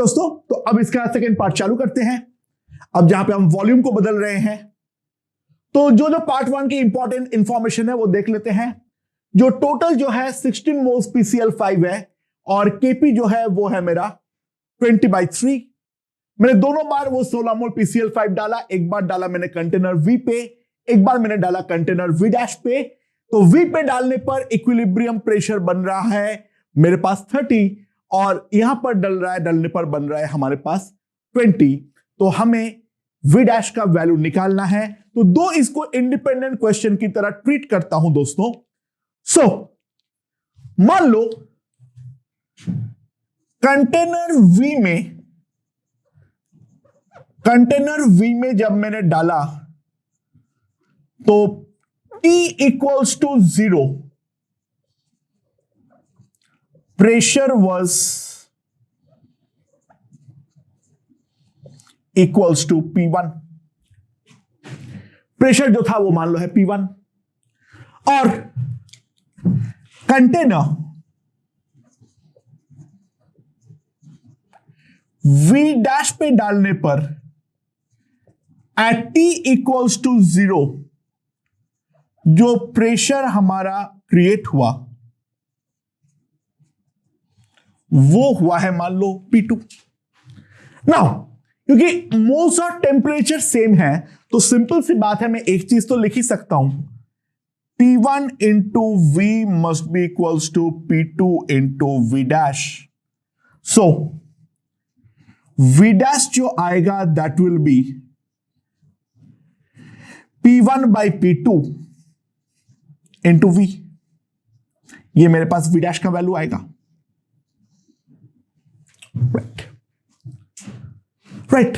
दोस्तों, तो अब इसका सेकेंड पार्ट चालू करते हैं। अब जहां पे हम वॉल्यूम को बदल रहे हैं, तो जो पार्ट वन की इंपॉर्टेंट इंफॉर्मेशन है वो देख लेते हैं। जो टोटल जो है 16 मोल्स PCl5 है और Kp जो है वो है मेरा 20/3। मैंने दोनों बार वो 16 मोल PCl5 डाला। एक बार डाला मैंने कंटेनर V पे, एक बार मैंने डाला कंटेनर V' पे। तो V पे डालने पर इक्विलिब्रियम प्रेशर बन रहा है मेरे पास 30 और यहां पर डालने पर बन रहा है हमारे पास 20। तो हमें V' का वैल्यू निकालना है। तो दो इसको इंडिपेंडेंट क्वेश्चन की तरह ट्रीट करता हूं दोस्तों। मान लो कंटेनर V में जब मैंने डाला तो T equals to 0, pressure was equals to P1। Pressure जो था वो मान लो है P1 और कंटेनर V' पे डालने पर एट T equals to 0 जो प्रेशर हमारा क्रिएट हुआ वो हुआ है मान लो P2। नाउ क्योंकि मोल्स और टेम्परेचर सेम है तो सिंपल सी बात है, मैं एक चीज तो लिख ही सकता हूं, P1 into V must be equals to P2 into V'। So V' जो आएगा that will be P1/P2 into V। ये मेरे पास V' का वैल्यू आएगा। Right,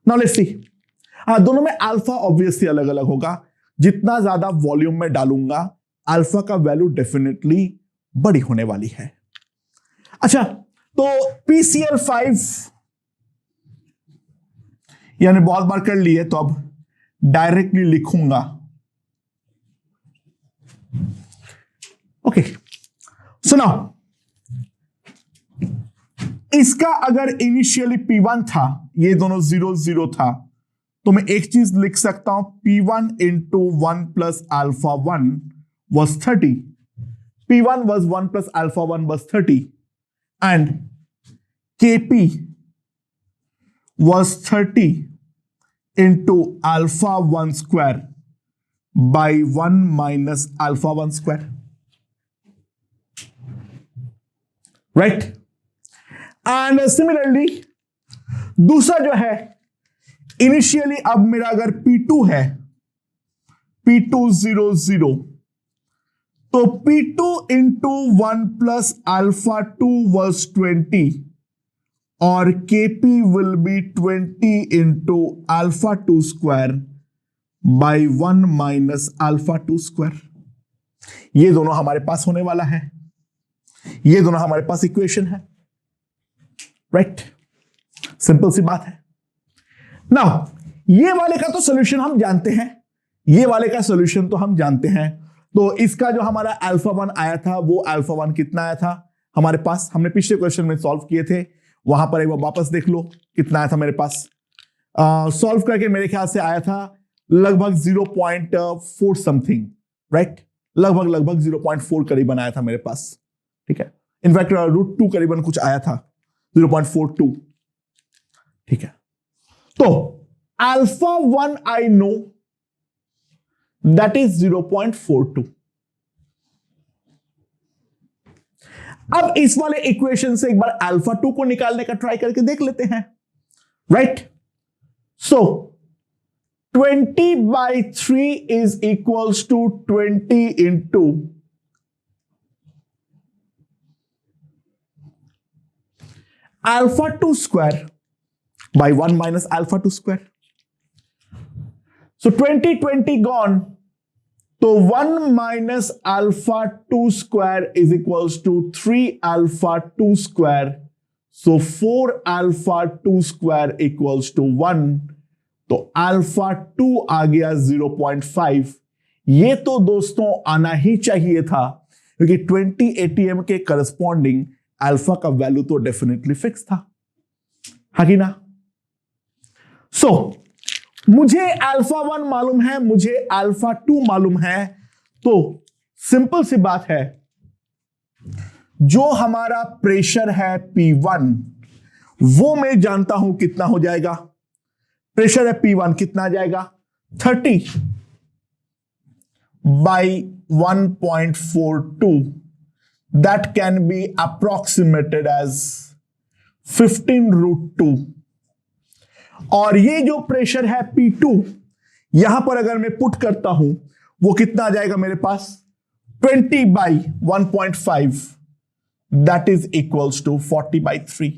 now let's see. दोनों में अल्फा ऑब्वियसली अलग अलग होगा। जितना ज्यादा वॉल्यूम में डालूंगा अल्फा का वैल्यू डेफिनेटली बड़ी होने वाली है। अच्छा, तो PCl5 यानी बहुत बार कर लिए तो अब डायरेक्टली लिखूंगा। ओके, सुनो, इसका अगर इनिशियली P1 था, ये दोनों 0 0 था, तो मैं एक चीज लिख सकता हूं, P1 into 1 plus alpha 1 was 30। P1 was 1 plus alpha 1 was 30 and Kp was 30 into alpha 1 square by 1 minus alpha 1 square। Right? And similarly दूसरा जो है, इनिशियली अब मेरा अगर P2 है, P2 0 0, तो P2 into 1 plus alpha 2 was 20 और Kp will be 20 into alpha 2 square by 1 minus alpha 2 square। ये दोनों हमारे पास होने वाला है, ये दोनों हमारे पास इक्वेशन है। राइट, सिंपल सी बात है। नाउ ये वाले का तो सॉल्यूशन हम जानते हैं, ये वाले का सॉल्यूशन तो हम जानते हैं। तो इसका जो हमारा अल्फा 1 आया था वो अल्फा 1 कितना आया था हमारे पास, हमने पिछले क्वेश्चन में सॉल्व किए थे, वहां पर एक बार वापस देख लो कितना आया था मेरे पास। सॉल्व करके मेरे ख्याल से आया था लगभग 0.4 समथिंग। राइट, लगभग 0.4 करीबन आया था मेरे पास। ठीक है, इनफैक्ट √2 करीबन कुछ आया था, 0.42। ठीक है, तो alpha 1 I know that is 0.42। अब इस वाले इक्वेशन से एक बार अल्फा 2 को निकालने का ट्राई करके देख लेते हैं। Right, so 20/3 is equals to 20 into alpha 2 square by 1 minus alpha 2 square। So 20 gone, तो 1 minus alpha 2 square is equals to 3 alpha 2 square। So 4 alpha 2 square equals to 1। तो alpha 2 आ गया 0.5। ये तो दोस्तों आना ही चाहिए था क्योंकि 20 ATM के करस्पॉन्डिंग अल्फा का वैल्यू तो डेफिनेटली फिक्स था। हाँ कि ना? सो मुझे अल्फा 1 मालूम है, मुझे अल्फा 2 मालूम है, तो सिंपल सी बात है, जो हमारा प्रेशर है P1 वो मैं जानता हूं कितना हो जाएगा। प्रेशर है P1 कितना आ जाएगा? 30 by 1.42, that can be approximated as 15√2। और ये जो प्रेशर है P2 यहां पर अगर मैं पुट करता हूं वो कितना आ जाएगा मेरे पास? 20 by 1.5, that is equals to 40 by 3।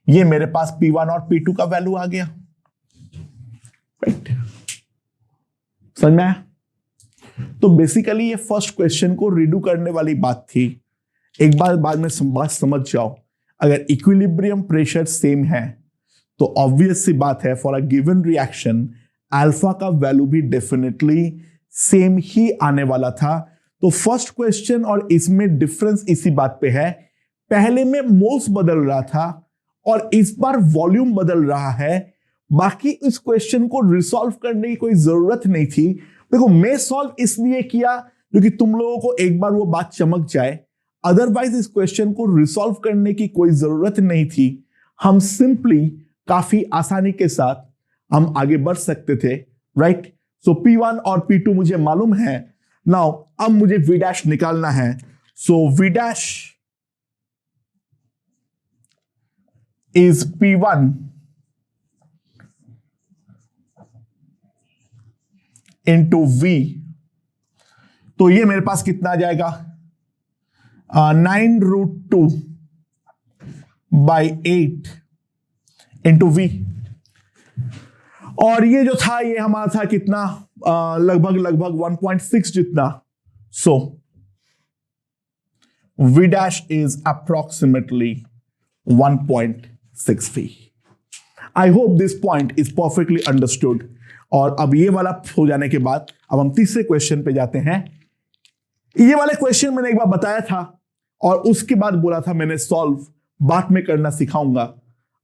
ये मेरे पास P1 और P2 का वैल्यू आ गया। राइट, समझ में आया? तो बेसिकली ये फर्स्ट क्वेश्चन को रीडू करने वाली बात थी। एक बार बाद में बात समझ जाओ, अगर इक्विलिब्रियम प्रेशर सेम है तो ऑब्वियस सी बात है for a given reaction alpha का वैल्यू भी डेफिनेटली सेम ही आने वाला था। तो फर्स्ट क्वेश्चन और इसमें डिफरेंस इसी बात पे है, पहले में मोल्स बदल रहा था और इस बार वॉल्यूम बदल रहा है। बाकी इस क्वेश्चन को रिसॉल्व करने की कोई जरूरत नहीं थी। देखो मैं सॉल्व इसलिए किया क्योंकि तुम लोगों को एक बार वो बात चमक जाए, अदरवाइज इस क्वेश्चन को रिसॉल्व करने की कोई जरूरत नहीं थी। हम सिंपली काफी आसानी के साथ हम आगे बढ़ सकते थे। राइट, सो P1 और P2 मुझे मालूम है। नाउ अब मुझे V डैश निकालना है। सो V dash is P1 into V। तो ये मेरे पास कितना आ जाएगा? 9√2 by 8 इंटू V। और ये जो था ये हमारा था कितना? लगभग 1.6 जितना। सो V dash is approximately 1.6 V। I hope this point is perfectly understood. और अब ये वाला हो जाने के बाद अब हम तीसरे क्वेश्चन पे जाते हैं। ये वाले क्वेश्चन मैंने एक बार बताया था और उसके बाद बोला था मैंने सॉल्व बाद में करना सिखाऊंगा।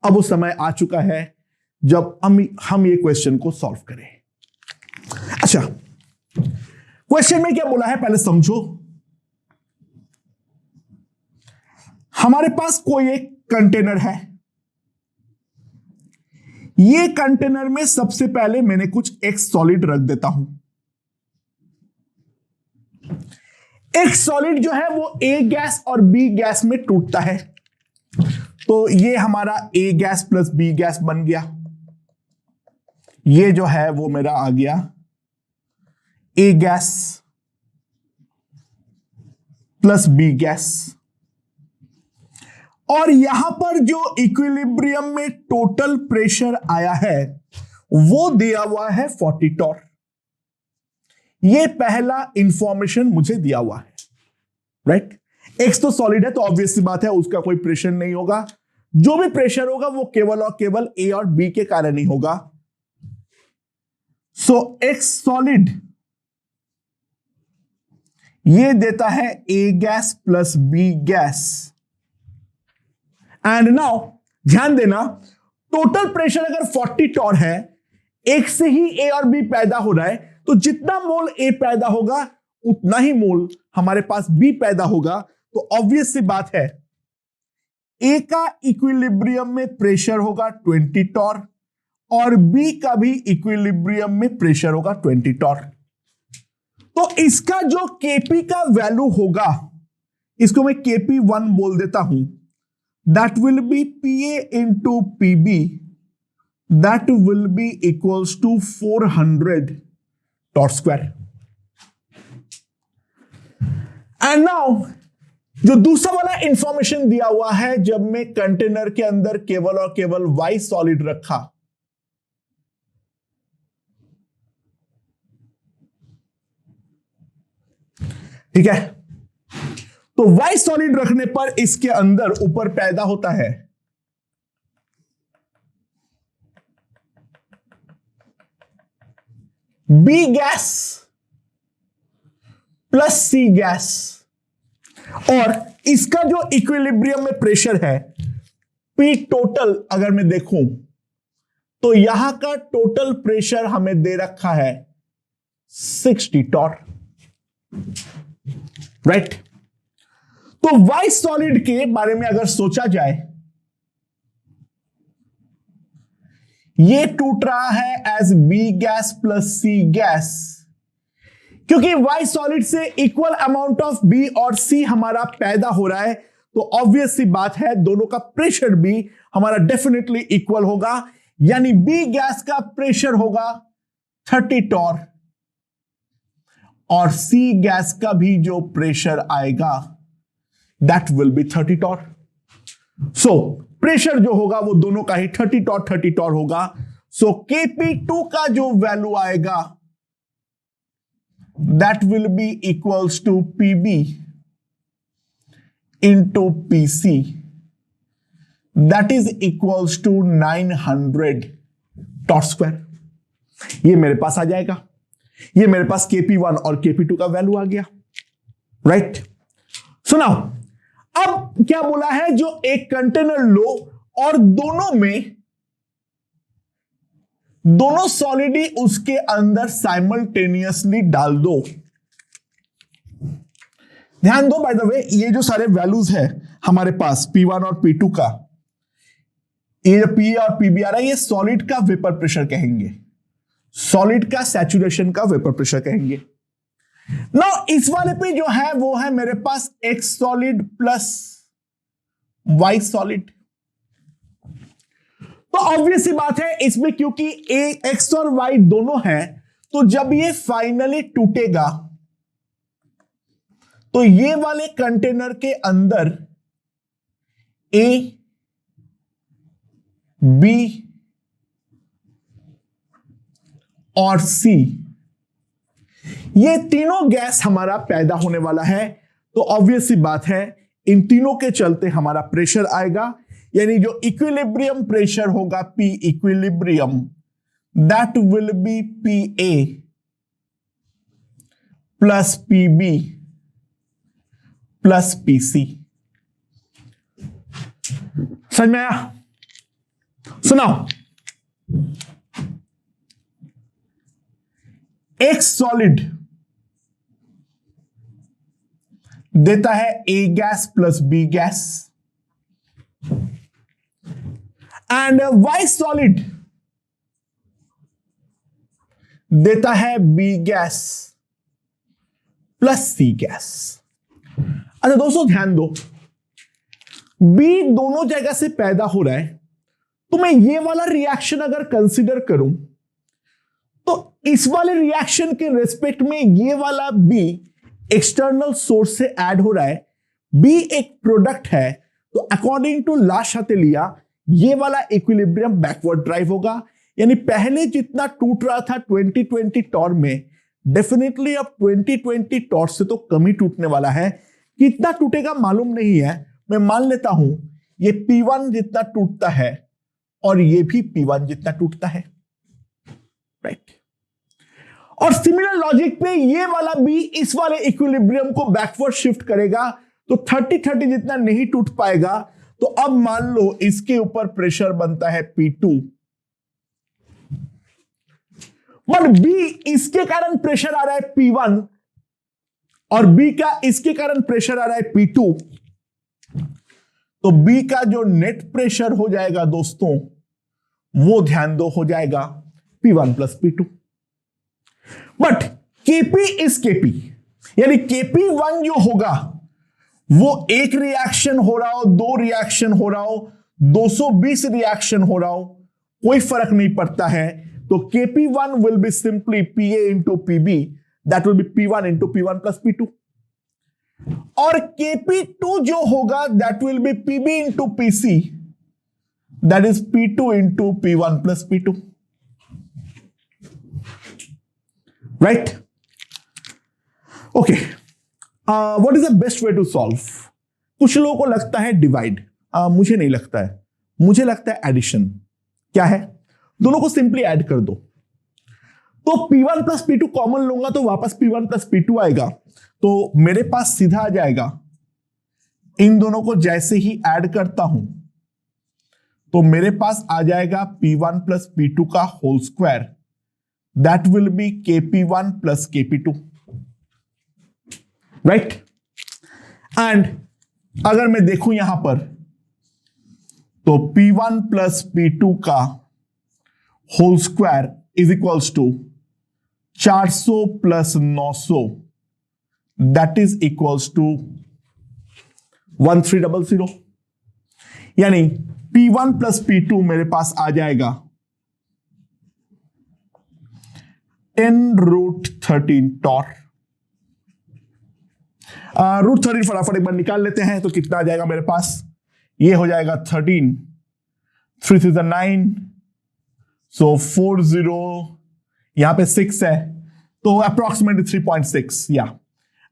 अब वो समय आ चुका है जब हम ये क्वेश्चन को सॉल्व करें। अच्छा, क्वेश्चन में क्या बोला है पहले समझो। हमारे पास कोई एक कंटेनर है, ये कंटेनर में सबसे पहले मैंने कुछ एक सॉलिड रख देता हूं। एक सॉलिड जो है वो A गैस और B गैस में टूटता है, तो ये हमारा A gas plus B gas बन गया। ये जो है वो मेरा आ गया A gas plus B gas. और यहां पर जो इक्विलिब्रियम में टोटल प्रेशर आया है वो दिया हुआ है 40 टॉर। ये पहला इंफॉर्मेशन मुझे दिया हुआ है। राइट, एक्स तो सॉलिड है तो ऑब्वियस सी बात है उसका कोई प्रेशर नहीं होगा। जो भी प्रेशर होगा वो केवल और केवल ए और बी के कारण ही होगा। सो एक्स सॉलिड ये देता है A gas plus B gas. And now ध्यान देना, टोटल प्रेशर अगर 40 टॉर है, एक से ही ए और बी पैदा हो रहा है, तो जितना मोल ए पैदा होगा उतना ही मोल हमारे पास बी पैदा होगा। तो ऑब्वियस सी बात है ए का इक्विलिब्रियम में प्रेशर होगा 20 टॉर और बी का भी इक्विलिब्रियम में प्रेशर होगा 20 टॉर। तो इसका जो केपी का वैल्यू होगा, इसको मैं KP1 बोल देता हूं, that will be PA into PB, that will be equals to 400 torr square। And now जो दूसरा वाला इंफॉर्मेशन दिया हुआ है, जब मैं कंटेनर के अंदर केवल और केवल Y सॉलिड रखा, ठीक है, तो Y सॉलिड रखने पर इसके अंदर ऊपर पैदा होता है B gas plus C gas, और इसका जो इक्विलिब्रियम में प्रेशर है पी टोटल अगर मैं देखूं तो यहां का टोटल प्रेशर हमें दे रखा है 60 टॉर, राइट। तो वाई सॉलिड के बारे में अगर सोचा जाए, ये टूट रहा है एज बी गैस प्लस सी गैस, क्योंकि वाई सॉलिड से इक्वल अमाउंट ऑफ बी और सी हमारा पैदा हो रहा है, तो ऑब्वियस सी बात है दोनों का प्रेशर भी हमारा डेफिनेटली इक्वल होगा, यानी बी गैस का प्रेशर होगा 30 टॉर और सी गैस का भी जो प्रेशर आएगा that will be 30 torr. So pressure जो होगा वो दोनों का ही 30 टॉर होगा। सो Kp2 का जो वैल्यू आएगा that will be equals to Pb into Pc, that is equals to 900 torr square. ये मेरे पास आ जाएगा, ये मेरे पास Kp1 और Kp2 का वैल्यू आ गया, राइट। सुनाओ, अब क्या बोला है, जो एक कंटेनर लो और दोनों सॉलिड ही उसके अंदर साइमल्टेनियसली डाल दो। ध्यान दो बाय द वे, ये जो सारे वैल्यूज है हमारे पास P1 और P2 का, ये जो P और Pb आ रहा है, ये सॉलिड का वेपर प्रेशर कहेंगे, सॉलिड का सैचुरेशन का वेपर प्रेशर कहेंगे। नाउ इस वाले पे जो है वो है मेरे पास X solid plus Y solid. तो ऑब्वियस सी बात है इसमें, क्योंकि X और Y दोनों हैं, तो जब ये फाइनली टूटेगा तो ये वाले कंटेनर के अंदर A, B और C, ये तीनों गैस हमारा पैदा होने वाला है। तो ऑब्वियस सी बात है इन तीनों के चलते हमारा प्रेशर आएगा, यानी जो इक्विलिब्रियम प्रेशर होगा P equilibrium, that will be PA plus PB plus PC। समझ में आया? सुनाओ, एक सॉलिड देता है A gas plus B gas, and Y solid देता है B gas plus C gas. अच्छा दोस्तों ध्यान दो, B दोनों जगह से पैदा हो रहा है, तो मैं ये वाला रिएक्शन अगर कंसीडर करूं तो इस वाले रिएक्शन के रेस्पेक्ट में ये वाला B एक्सटर्नल सोर्स से ऐड हो रहा है, B एक प्रोडक्ट है, तो अकॉर्डिंग टू ला शातिलिया ये वाला इक्विलिब्रियम बैकवर्ड ड्राइव होगा, यानी पहले जितना टूट रहा था 2020 टॉर में, डेफिनेटली अब 2020 टॉर से तो कम ही टूटने वाला है। कितना टूटेगा मालूम नहीं है, मैं मान लेता हूं ये P1 जितना टूटता है और ये भी P1 जितना टूटता है, राइट। और सिमिलर लॉजिक पे ये वाला भी इस वाले इक्विलिब्रियम को बैकवर्ड शिफ्ट करेगा, तो 30-30 जितना नहीं टूट पाएगा। तो अब मान लो इसके ऊपर प्रेशर बनता है P2, बट B इसके कारण प्रेशर आ रहा है P1 और B का इसके कारण प्रेशर आ रहा है P2, तो B का जो नेट प्रेशर हो जाएगा दोस्तों, वो ध्यान दो हो जाएगा P1 plus P2। But Kp is Kp, यानी Kp1 जो होगा वो एक रिएक्शन हो रहा हो, दो रिएक्शन हो रहा हो, 220 रिएक्शन हो रहा हो, कोई फर्क नहीं पड़ता है। तो Kp1 will be simply Pa into Pb, that will be P1 into P1 plus P2, और Kp2 जो होगा that will be Pb into Pc, that is P2 into P1 plus P2, right. Okay, what is the best way to solve? कुछ लोगों को लगता है divide, मुझे नहीं लगता है, मुझे लगता है एडिशन। क्या है? दोनों को सिंपली ऐड कर दो, तो P1 प्लस P2 कॉमन लूंगा तो वापस P1 प्लस P2 आएगा, तो मेरे पास सीधा आ जाएगा। इन दोनों को जैसे ही ऐड करता हूं तो मेरे पास आ जाएगा P1 प्लस P2 का whole square, that will be KP1 plus KP2, right. And अगर मैं देखूं यहां पर तो P1 प्लस P2 का whole square is equals to 400 plus 900, that is equals to 1300, यानी P1 प्लस P2 मेरे पास आ जाएगा 10√13 टॉर। √13 फटाफट एक बार निकाल लेते हैं तो कितना आ जाएगा मेरे पास, ये हो जाएगा 13, 3 is 9, सो 40, यहां पे 6 है तो अप्रोक्सीमेटली 3.6, या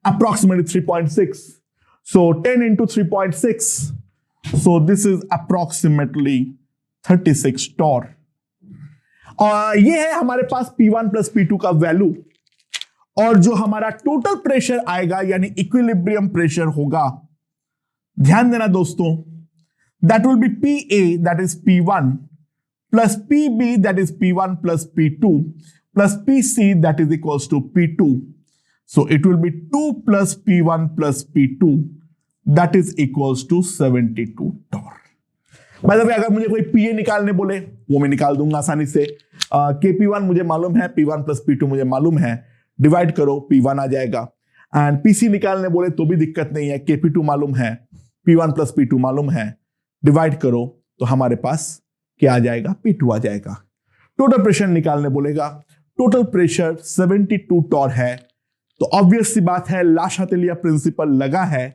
approximately 3.6, so 10 into 3.6, so this is approximately 36 torr। और ये है हमारे पास P1 प्लस P2 का वैल्यू, और जो हमारा टोटल प्रेशर आएगा यानी इक्विलिब्रियम प्रेशर होगा, ध्यान देना दोस्तों, that will be PA that is P1 plus PB that is P1 plus P2 plus PC that is equals to P2, so it will be 2 plus P1 plus P2 that is equals to 72 torr। मतलब अगर मुझे कोई PA निकालने बोले वो मैं निकाल दूंगा आसानी से। KP1 मुझे मालूम है, P1 प्लस P2 मुझे मालूम है, डिवाइड करो P1 आ जाएगा। एंड PC निकालने बोले तो भी दिक्कत नहीं है, KP2 मालूम है, P1 प्लस P2 मालूम है, डिवाइड करो तो हमारे पास क्या आ जाएगा, P2 आ जाएगा। टोटल प्रेशर निकालने बोलेगा, टोटल प्रेशर 72 टॉर है, तो ऑब्वियस सी बात है ला शातिलिया प्रिंसिपल लगा है,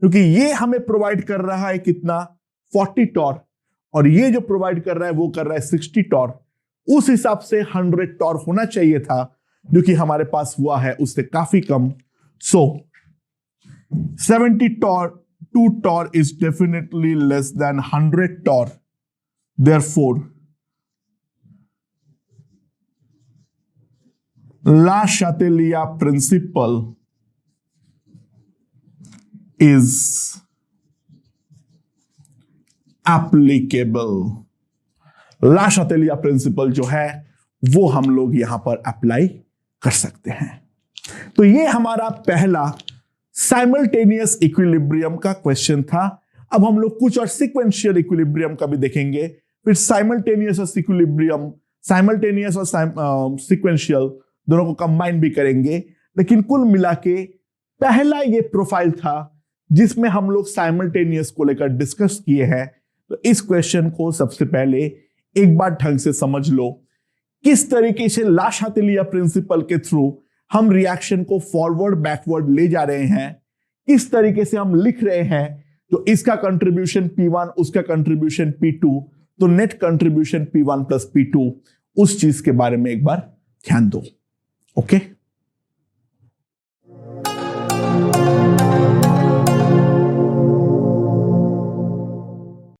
क्योंकि ये हमें प्रोवाइड कर रहा है कितना, 40 टॉर, और ये जो प्रोवाइड कर रहा है वो कर रहा है 60 टॉर। उस हिसाब से 100 टॉर होना चाहिए था, जो कि हमारे पास हुआ है उससे काफी कम। So 70 torr 2 torr is definitely less than 100 torr, therefore La Chatelier principle is applicable। La Chatelier principle जो है वो हम लोग यहां पर अप्लाई कर सकते हैं। तो ये हमारा पहला साइमल्टेनियस इक्विलिब्रियम का क्वेश्चन था। अब हम लोग कुछ और सिक्वेंशियल इक्विलिब्रियम का भी देखेंगे, फिर साइमल्टेनियस और इक्विलिब्रियम, साइमल्टेनियस और सिक्वेंशियल दोनों को कंबाइन भी करेंगे। लेकिन कुल मिला के पहला ये प्रोफाइल था जिसमें हम लोग साइमल्टेनियस को लेकर डिस्कस किए हैं। तो इस क्वेश्चन को सबसे पहले एक बार ढंग से समझ लो, किस तरीके से ला शातिलिया प्रिंसिपल के थ्रू हम रिएक्शन को फॉरवर्ड बैकवर्ड ले जा रहे हैं, किस तरीके से हम लिख रहे हैं, तो इसका कंट्रीब्यूशन P1, उसका कंट्रीब्यूशन P2, तो net contribution P1 plus P2, उस चीज के बारे में एक बार ध्यान दो। ओके